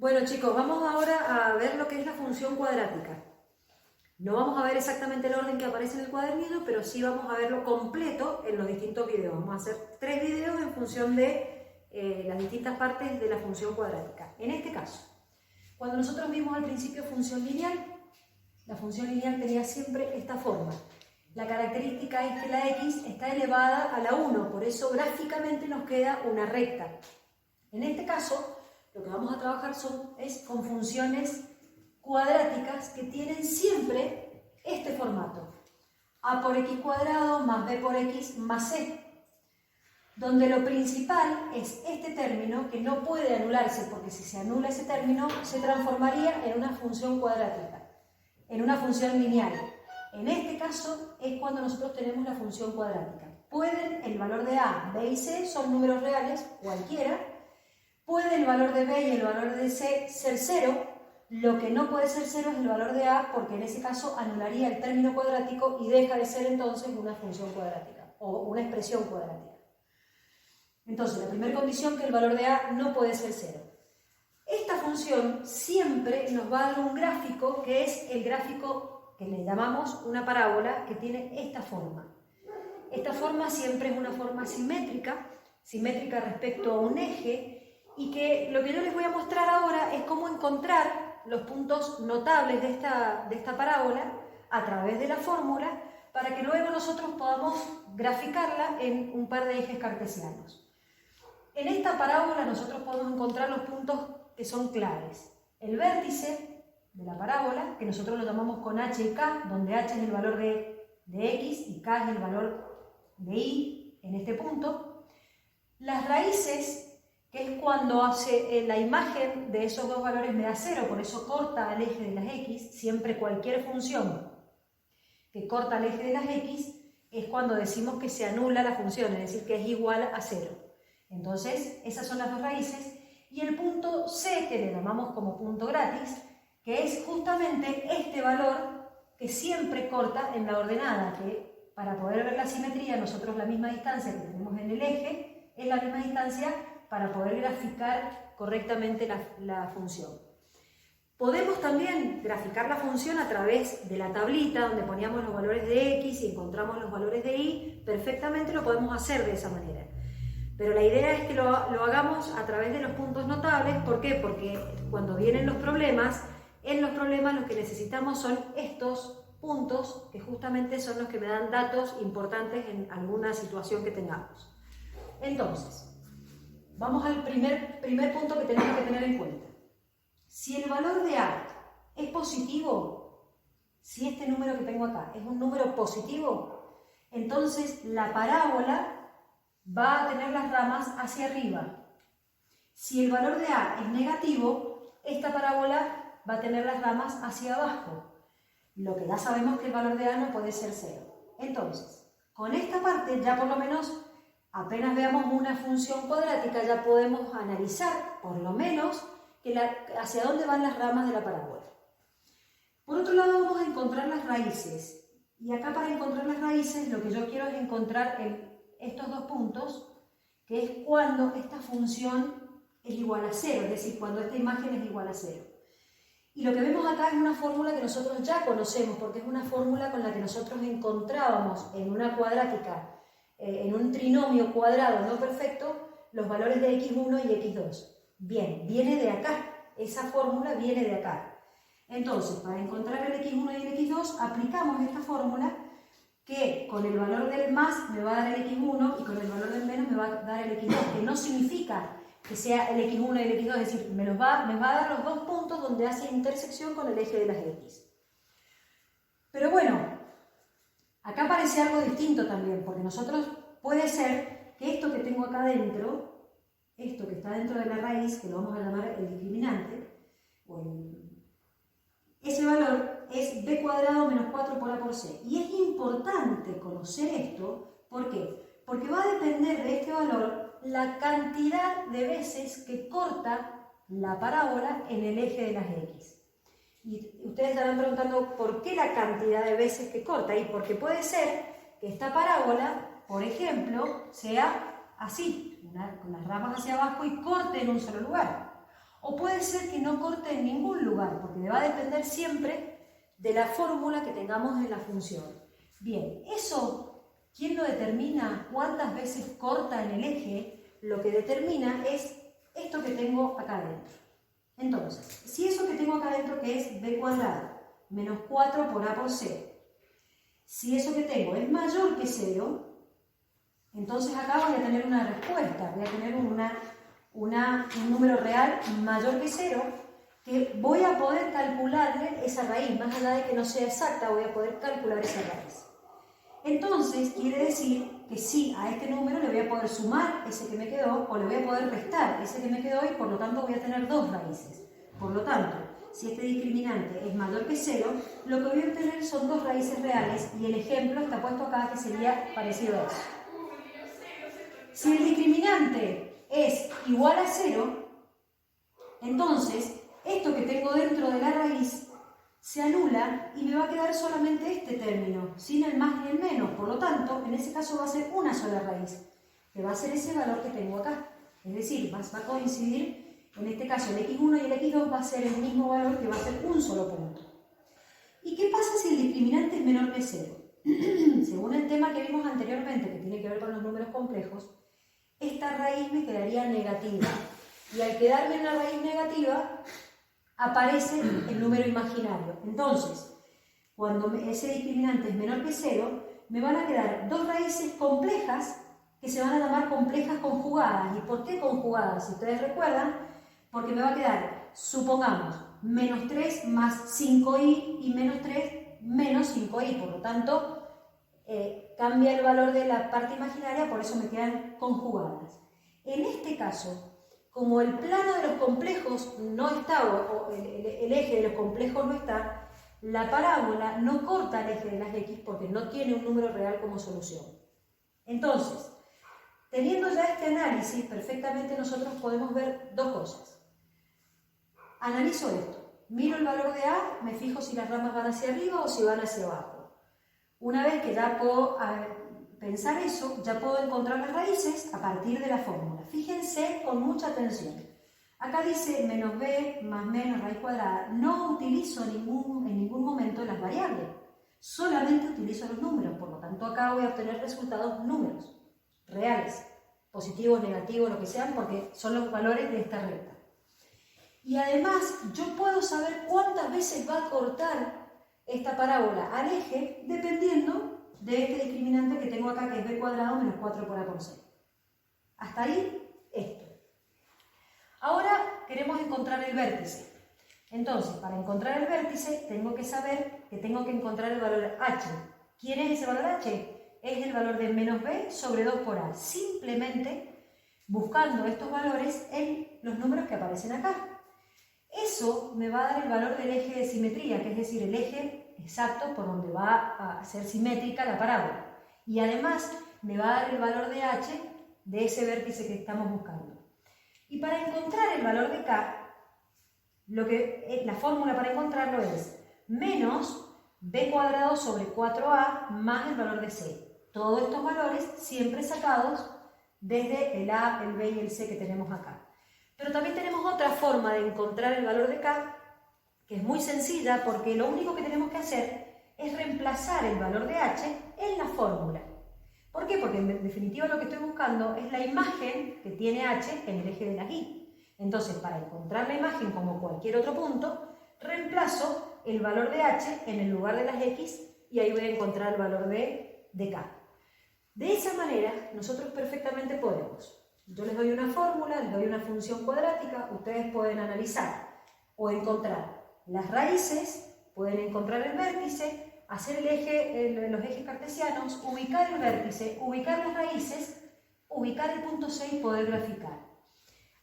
Bueno chicos, vamos ahora a ver lo que es la función cuadrática. No vamos a ver exactamente el orden que aparece en el cuadernillo, pero sí vamos a verlo completo en los distintos videos. Vamos a hacer 3 videos en función de las distintas partes de la función cuadrática. En este caso, cuando nosotros vimos al principio función lineal, la función lineal tenía siempre esta forma. La característica es que la x está elevada a la 1, por eso gráficamente nos queda una recta. En este caso, lo que vamos a trabajar es con funciones cuadráticas que tienen siempre este formato. A por x cuadrado más b por x más c. Donde lo principal es este término que no puede anularse, porque si se anula ese término se transformaría en una función cuadrática, en una función lineal. En este caso es cuando nosotros tenemos la función cuadrática. El valor de a, b y c son números reales, cualquiera. Puede el valor de b y el valor de c ser 0. Lo que no puede ser 0 es el valor de a, porque en ese caso anularía el término cuadrático y deja de ser entonces una función cuadrática o una expresión cuadrática. Entonces, la primera condición es que el valor de a no puede ser 0. Esta función siempre nos va a dar un gráfico que es el gráfico que le llamamos una parábola, que tiene esta forma. Esta forma siempre es una forma simétrica respecto a un eje, y que lo que yo les voy a mostrar ahora es cómo encontrar los puntos notables de esta parábola a través de la fórmula, para que luego nosotros podamos graficarla en un par de ejes cartesianos. En esta parábola nosotros podemos encontrar los puntos que son claves. El vértice de la parábola, que nosotros lo llamamos con h y k, donde h es el valor de x y k es el valor de y en este punto. Las raíces, que es cuando hace la imagen de esos dos valores me da 0, por eso corta al eje de las x. Siempre cualquier función que corta al eje de las x es cuando decimos que se anula la función, es decir, que es igual a 0. Entonces, esas son las dos raíces. Y el punto c, que le llamamos como punto gratis, que es justamente este valor que siempre corta en la ordenada, que para poder ver la simetría, nosotros la misma distancia que tenemos en el eje es la misma distancia para poder graficar correctamente la función. Podemos también graficar la función a través de la tablita, donde poníamos los valores de x y encontramos los valores de y. Perfectamente lo podemos hacer de esa manera. Pero la idea es que lo hagamos a través de los puntos notables. ¿Por qué? Porque cuando vienen los problemas, en los problemas lo que necesitamos son estos puntos, que justamente son los que me dan datos importantes en alguna situación que tengamos. Entonces, vamos al primer punto que tenemos que tener en cuenta. Si el valor de a es positivo, si este número que tengo acá es un número positivo, entonces la parábola va a tener las ramas hacia arriba. Si el valor de a es negativo, esta parábola va a tener las ramas hacia abajo. Lo que ya sabemos que el valor de a no puede ser 0. Entonces, con esta parte ya por lo menos, apenas veamos una función cuadrática, ya podemos analizar por lo menos hacia dónde van las ramas de la parábola. Por otro lado, vamos a encontrar las raíces. Y acá, para encontrar las raíces, lo que yo quiero es encontrar estos dos puntos, que es cuando esta función es igual a 0, es decir, cuando esta imagen es igual a 0. Y lo que vemos acá es una fórmula que nosotros ya conocemos, porque es una fórmula con la que nosotros encontrábamos en una cuadrática, en un trinomio cuadrado no perfecto, los valores de x1 y x2. Bien, viene de acá, esa fórmula viene de acá. Entonces, para encontrar el x1 y el x2, aplicamos esta fórmula, que con el valor del más me va a dar el x1 y con el valor del menos me va a dar el x2, que no significa que sea el x1 y el x2, es decir, me va a dar los dos puntos donde hace intersección con el eje de las x. Pero bueno, acá aparece algo distinto también, porque nosotros puede ser que esto que tengo acá dentro, esto que está dentro de la raíz, que lo vamos a llamar el discriminante, ese valor es b cuadrado menos 4 por a por c. Y es importante conocer esto, ¿por qué? Porque va a depender de este valor la cantidad de veces que corta la parábola en el eje de las x. Y ustedes estarán preguntando por qué la cantidad de veces que corta, y porque puede ser que esta parábola, por ejemplo, sea así, con las ramas hacia abajo y corte en un solo lugar. O o puede ser que no corte en ningún lugar, porque me va a depender siempre de la fórmula que tengamos en la función. Bien, eso, ¿quién lo determina? ¿Cuántas veces corta en el eje? Lo que determina es esto que tengo acá adentro. Entonces, si eso que tengo acá adentro, que es b cuadrado menos 4 por a por 0, si eso que tengo es mayor que 0, entonces acá voy a tener una respuesta, voy a tener un número real mayor que 0, que voy a poder calcularle esa raíz, más allá de que no sea exacta, voy a poder calcular esa raíz. Entonces, quiere decir que sí, a este número le voy a poder sumar ese que me quedó, o le voy a poder restar ese que me quedó, y por lo tanto voy a tener dos raíces. Por lo tanto, si este discriminante es mayor que 0, lo que voy a obtener son dos raíces reales, y el ejemplo está puesto acá, que sería parecido a eso. Si el discriminante es igual a 0, entonces esto que tengo dentro de la raíz se anula y me va a quedar solamente este término, sin el más ni el menos. Por lo tanto, en ese caso va a ser una sola raíz, que va a ser ese valor que tengo acá. Es decir, va a coincidir, en este caso el x1 y el x2 va a ser el mismo valor, que va a ser un solo punto. ¿Y qué pasa si el discriminante es menor que 0? Según el tema que vimos anteriormente, que tiene que ver con los números complejos, esta raíz me quedaría negativa. Y al quedarme en la raíz negativa, aparece el número imaginario. Entonces, cuando ese discriminante es menor que 0, me van a quedar dos raíces complejas que se van a llamar complejas conjugadas. ¿Y por qué conjugadas? Si ustedes recuerdan, porque me va a quedar, supongamos, menos 3 más 5i y menos 3 menos 5i. Por lo tanto, cambia el valor de la parte imaginaria, por eso me quedan conjugadas. En este caso, como el plano de los complejos no está, o el eje de los complejos no está, la parábola no corta el eje de las x porque no tiene un número real como solución. Entonces, teniendo ya este análisis, perfectamente nosotros podemos ver dos cosas. Analizo esto, miro el valor de a, me fijo si las ramas van hacia arriba o si van hacia abajo. Una vez que ya puedo pensar eso, ya puedo encontrar las raíces a partir de la fórmula. Fíjense con mucha atención. Acá dice menos b más menos raíz cuadrada. No utilizo en ningún momento las variables. Solamente utilizo los números. Por lo tanto, acá voy a obtener resultados números reales. Positivos, negativos, lo que sean, porque son los valores de esta recta. Y además, yo puedo saber cuántas veces va a cortar esta parábola al eje dependiendo de este discriminante que tengo acá, que es b cuadrado menos 4 por a por 0. Hasta ahí, esto. Ahora queremos encontrar el vértice. Entonces, para encontrar el vértice, tengo que saber que tengo que encontrar el valor h. ¿Quién es ese valor h? Es el valor de menos b sobre 2 por a. Simplemente buscando estos valores en los números que aparecen acá. Eso me va a dar el valor del eje de simetría, que es decir, el eje exacto por donde va a ser simétrica la parábola. Y además me va a dar el valor de h de ese vértice que estamos buscando. Y para encontrar el valor de k, la fórmula para encontrarlo es menos b cuadrado sobre 4a más el valor de c. Todos estos valores siempre sacados desde el a, el b y el c que tenemos acá. Pero también tenemos otra forma de encontrar el valor de k, que es muy sencilla, porque lo único que tenemos que hacer es reemplazar el valor de h en la fórmula. ¿Por qué? Porque en definitiva lo que estoy buscando es la imagen que tiene h en el eje de la y. Entonces, para encontrar la imagen como cualquier otro punto, reemplazo el valor de h en el lugar de las x y ahí voy a encontrar el valor de k. De esa manera, nosotros perfectamente podemos. Yo les doy una fórmula, les doy una función cuadrática, ustedes pueden analizar o encontrar las raíces, pueden encontrar el vértice, hacer los ejes cartesianos, ubicar el vértice, ubicar las raíces, ubicar el punto C y poder graficar.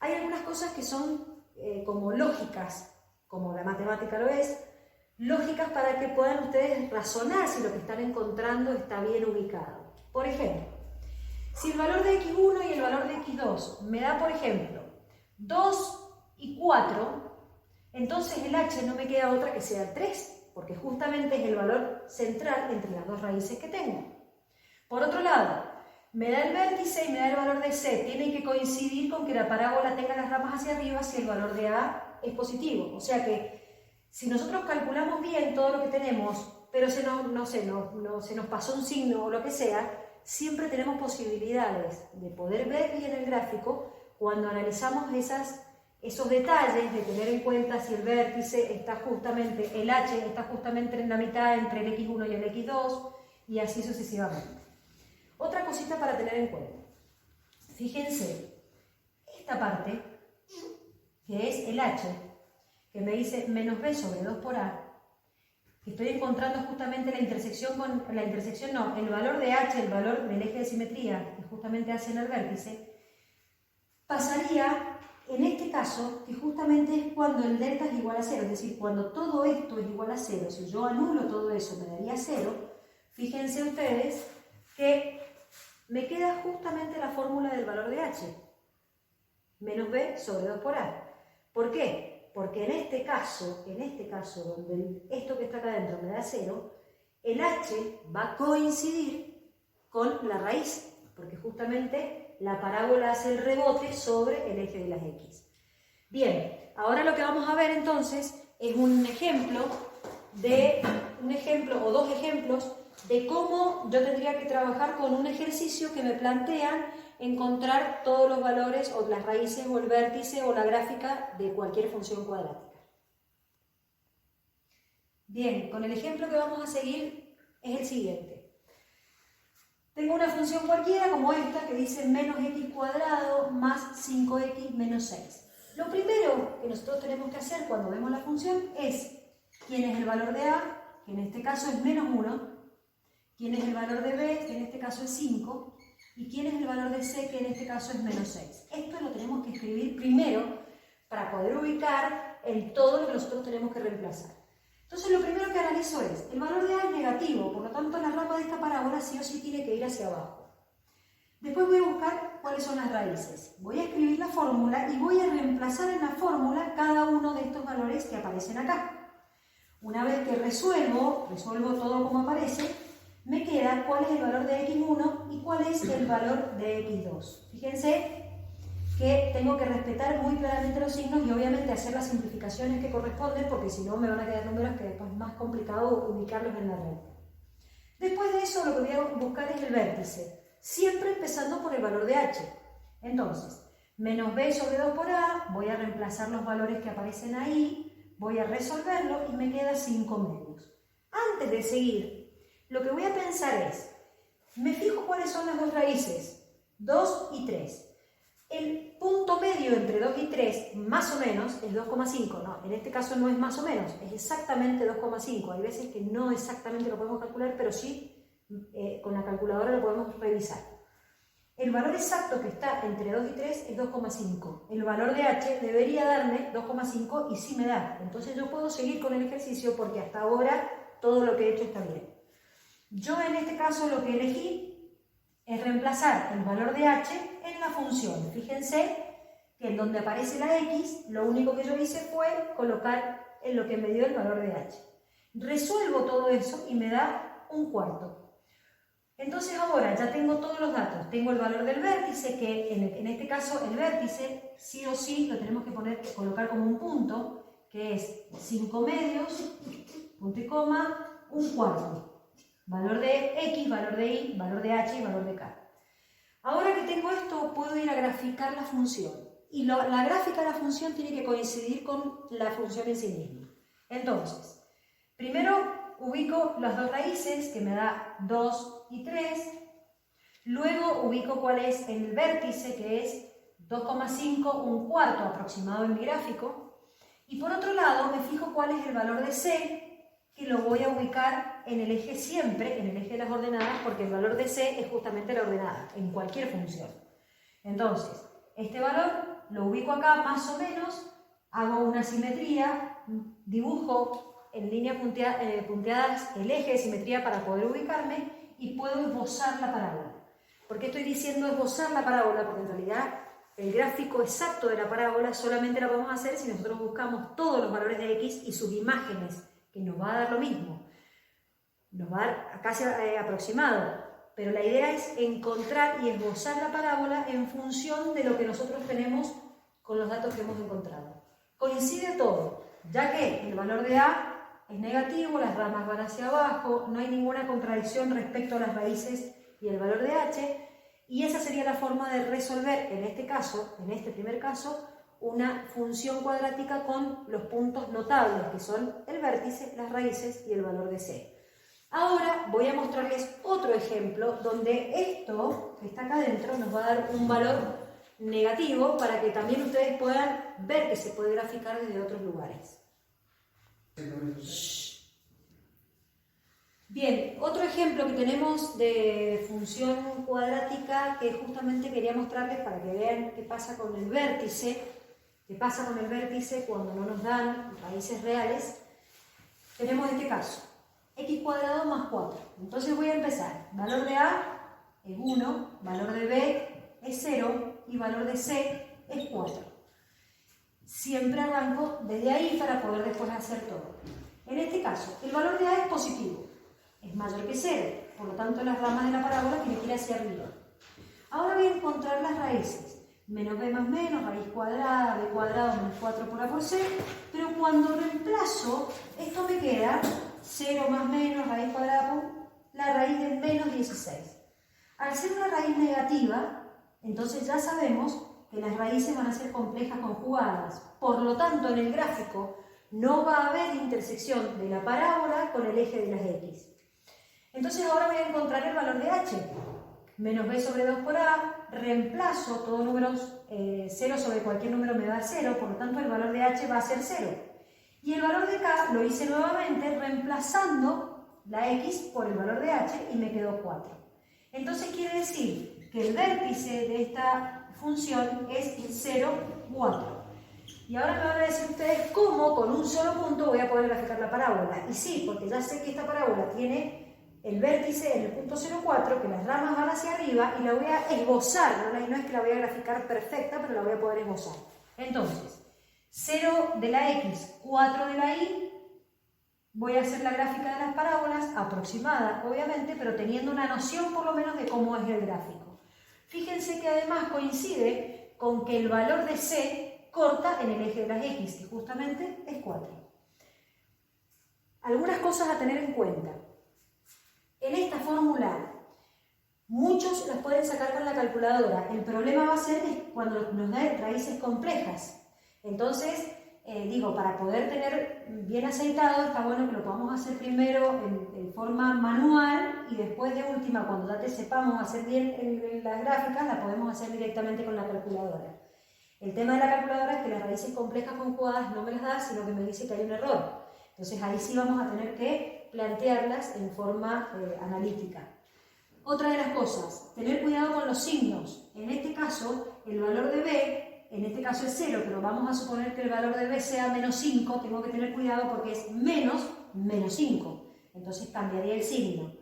Hay algunas cosas que son como lógicas, como la matemática lo es, lógicas para que puedan ustedes razonar si lo que están encontrando está bien ubicado. Por ejemplo, si el valor de x1 y el valor de x2 me da, por ejemplo, 2 y 4, entonces el h no me queda otra que sea 3, porque justamente es el valor central entre las dos raíces que tengo. Por otro lado, Me da el vértice y me da el valor de C. Tiene que coincidir con que la parábola tenga las ramas hacia arriba si el valor de A es positivo. O sea que si nosotros calculamos bien todo lo que tenemos, pero se nos pasó un signo o lo que sea, siempre tenemos posibilidades de poder ver bien el gráfico cuando analizamos esos detalles de tener en cuenta si el vértice está justamente, el H está justamente en la mitad entre el X1 y el X2 y así sucesivamente. Otra cosita para tener en cuenta. Fíjense, esta parte, que es el H, que me dice menos B sobre 2 por A, que estoy encontrando justamente el valor de H, el valor del eje de simetría, que justamente hace en el vértice, pasaría en este caso, que justamente es cuando el delta es igual a 0, es decir, cuando todo esto es igual a 0, si yo anulo todo eso me daría 0, fíjense ustedes que me queda justamente la fórmula del valor de H, menos B sobre 2 por A. ¿Por qué? Porque en este caso donde esto que está acá adentro me da 0, el H va a coincidir con la raíz, porque justamente la parábola hace el rebote sobre el eje de las X. Bien, ahora lo que vamos a ver entonces es un ejemplo o dos ejemplos de cómo yo tendría que trabajar con un ejercicio que me plantean encontrar todos los valores o las raíces o el vértice o la gráfica de cualquier función cuadrática. Bien, con el ejemplo que vamos a seguir es el siguiente. Tengo una función cualquiera como esta que dice menos x cuadrado más 5x menos 6. Lo primero que nosotros tenemos que hacer cuando vemos la función es quién es el valor de a, que en este caso es menos 1, quién es el valor de b, que en este caso es 5, y quién es el valor de c, que en este caso es menos 6. Esto lo tenemos que escribir primero para poder ubicar el todo lo que nosotros tenemos que reemplazar. Entonces lo primero que analizo es, el valor de a es negativo, por lo tanto la rama de esta parábola sí o sí tiene que ir hacia abajo. Después voy a buscar cuáles son las raíces. Voy a escribir la fórmula y voy a reemplazar en la fórmula cada uno de estos valores que aparecen acá. Una vez que resuelvo todo como aparece, me queda cuál es el valor de x1 y cuál es el valor de x2. Fíjense que tengo que respetar muy claramente los signos y obviamente hacer las simplificaciones que corresponden, porque si no me van a quedar números que después es más complicado ubicarlos en la red. Después de eso lo que voy a buscar es el vértice, siempre empezando por el valor de h. Entonces, menos b sobre 2 por a, voy a reemplazar los valores que aparecen ahí, voy a resolverlo y me queda 5 medios. Antes de seguir, lo que voy a pensar es, me fijo cuáles son las dos raíces, 2 y 3. El punto medio entre 2 y 3, más o menos, es 2,5. No, en este caso no es más o menos, es exactamente 2,5. Hay veces que no exactamente lo podemos calcular, pero sí con la calculadora lo podemos revisar. El valor exacto que está entre 2 y 3 es 2,5. El valor de h debería darme 2,5 y sí me da. Entonces yo puedo seguir con el ejercicio porque hasta ahora todo lo que he hecho está bien. Yo en este caso lo que elegí es reemplazar el valor de h en la función. Fíjense que en donde aparece la x, lo único que yo hice fue colocar en lo que me dio el valor de h. Resuelvo todo eso y me da un cuarto. Entonces ahora ya tengo todos los datos. Tengo el valor del vértice, que en este caso el vértice sí o sí lo tenemos que colocar como un punto, que es 5 medios, punto y coma, un cuarto. Valor de x, valor de y, valor de h y valor de k. Ahora que tengo esto, puedo ir a graficar la función. Y la gráfica de la función tiene que coincidir con la función en sí misma. Entonces, primero ubico las dos raíces, que me da 2 y 3. Luego ubico cuál es el vértice, que es 2,5, un cuarto aproximado en mi gráfico. Y por otro lado, me fijo cuál es el valor de c, que lo voy a ubicar en el eje siempre, en el eje de las ordenadas, porque el valor de c es justamente la ordenada, en cualquier función. Entonces, este valor lo ubico acá más o menos, hago una simetría, dibujo en líneas punteadas el eje de simetría para poder ubicarme y puedo esbozar la parábola. ¿Por qué estoy diciendo esbozar la parábola? Porque en realidad el gráfico exacto de la parábola solamente lo podemos hacer si nosotros buscamos todos los valores de x y sus imágenes, que nos va a dar lo mismo. Nos va a dar casi aproximado, pero la idea es encontrar y esbozar la parábola en función de lo que nosotros tenemos con los datos que hemos encontrado. Coincide todo, ya que el valor de A es negativo, las ramas van hacia abajo, no hay ninguna contradicción respecto a las raíces y el valor de H, y esa sería la forma de resolver, en este caso, en este primer caso, una función cuadrática con los puntos notables, que son el vértice, las raíces y el valor de C. Ahora voy a mostrarles otro ejemplo donde esto que está acá adentro nos va a dar un valor negativo para que también ustedes puedan ver que se puede graficar desde otros lugares. Bien, otro ejemplo que tenemos de función cuadrática que justamente quería mostrarles para que vean qué pasa con el vértice, cuando no nos dan raíces reales. Tenemos este caso, x cuadrado más 4. Entonces voy a empezar, valor de A es 1, valor de B es 0 y valor de C es 4. Siempre arranco desde ahí para poder después hacer todo. En este caso, el valor de A es positivo, es mayor que 0, por lo tanto las ramas de la parábola tienen que ir hacia arriba. Ahora voy a encontrar las raíces. Menos b más menos, raíz cuadrada, b cuadrado menos 4 por a por c, pero cuando reemplazo, esto me queda 0 más menos, raíz cuadrada por la raíz de menos 16. Al ser una raíz negativa, entonces ya sabemos que las raíces van a ser complejas conjugadas. Por lo tanto, en el gráfico no va a haber intersección de la parábola con el eje de las x. Entonces ahora voy a encontrar el valor de h. Menos b sobre 2 por a, reemplazo todos números, 0 sobre cualquier número me da 0, por lo tanto el valor de h va a ser 0. Y el valor de k lo hice nuevamente reemplazando la x por el valor de h y me quedó 4. Entonces quiere decir que el vértice de esta función es 0, 4. Y ahora me van a decir ustedes cómo con un solo punto voy a poder graficar la parábola. Y sí, porque ya sé que esta parábola tiene el vértice en el punto 0,4, que las ramas van hacia arriba y la voy a esbozar, no es que la voy a graficar perfecta, pero la voy a poder esbozar. Entonces, 0 de la x, 4 de la y, voy a hacer la gráfica de las parábolas, aproximada obviamente, pero teniendo una noción por lo menos de cómo es el gráfico. Fíjense que además coincide con que el valor de c corta en el eje de las x, que justamente es 4. Algunas cosas a tener en cuenta. En esta fórmula, muchos las pueden sacar con la calculadora. El problema va a ser cuando nos da raíces complejas. Entonces, para poder tener bien aceitado, está bueno que lo podamos hacer primero en forma manual y después de última, cuando ya te sepamos hacer bien las gráficas, la podemos hacer directamente con la calculadora. El tema de la calculadora es que las raíces complejas conjugadas no me las da, sino que me dice que hay un error. Entonces ahí sí vamos a tener que plantearlas en forma analítica. Otra de las cosas, tener cuidado con los signos. En este caso, el valor de b, en este caso es 0, pero vamos a suponer que el valor de b sea menos 5, tengo que tener cuidado porque es menos 5. Entonces cambiaría el signo.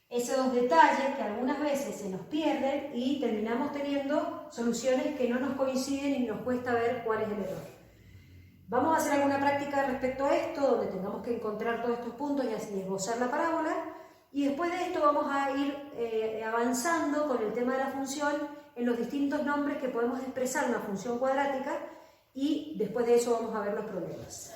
Esos dos detalles que algunas veces se nos pierden y terminamos teniendo soluciones que no nos coinciden y nos cuesta ver cuál es el error. Vamos a hacer alguna práctica respecto a esto, donde tengamos que encontrar todos estos puntos y así esbozar la parábola. Y después de esto vamos a ir avanzando con el tema de la función en los distintos nombres que podemos expresar una función cuadrática y después de eso vamos a ver los problemas.